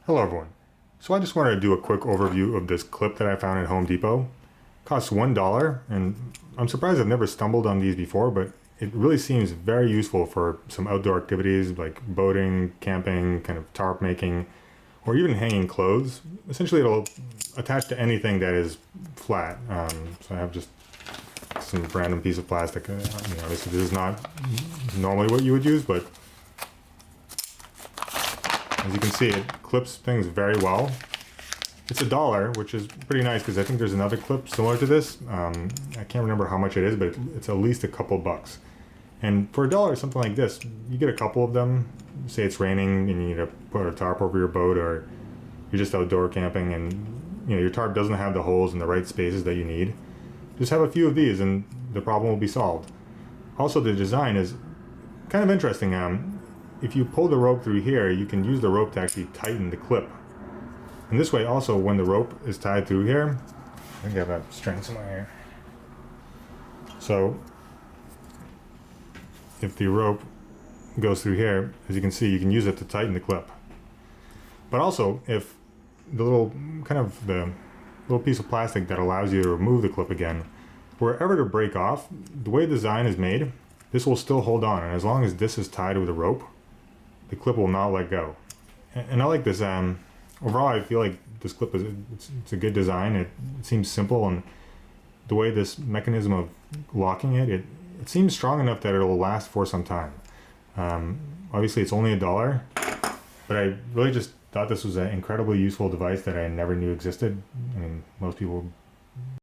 Hello everyone. So I just wanted to do a quick overview of this clip that I found at Home Depot. It costs $1 and I'm surprised I've never stumbled on these before, but it really seems very useful for some outdoor activities like boating, camping, kind of tarp making, or even hanging clothes. Essentially it'll attach to anything that is flat. So I have just some random piece of plastic. Obviously this is not normally what you would use, but as you can see, it clips things very well. It's $1, which is pretty nice because I think there's another clip similar to this. I can't remember how much it is, but it's at least a couple bucks. And for $1, something like this, you get a couple of them. Say it's raining and you need to put a tarp over your boat, or you're just outdoor camping and your tarp doesn't have the holes in the right spaces that you need. Just have a few of these and the problem will be solved. Also, the design is kind of interesting. If you pull the rope through here, you can use the rope to actually tighten the clip. And this way also, when the rope is tied through here, I think I have a string somewhere here. So if the rope goes through here, as you can see, you can use it to tighten the clip. But also, if the little piece of plastic that allows you to remove the clip again, were ever to break off, the way the design is made, this will still hold on. And as long as this is tied with a rope, the clip will not let go. And I like this. Overall, I feel like this clip it's a good design. It seems simple, and the way this mechanism of locking it seems strong enough that it'll last for some time. Obviously, it's only $1, but I really just thought this was an incredibly useful device that I never knew existed. I mean, most people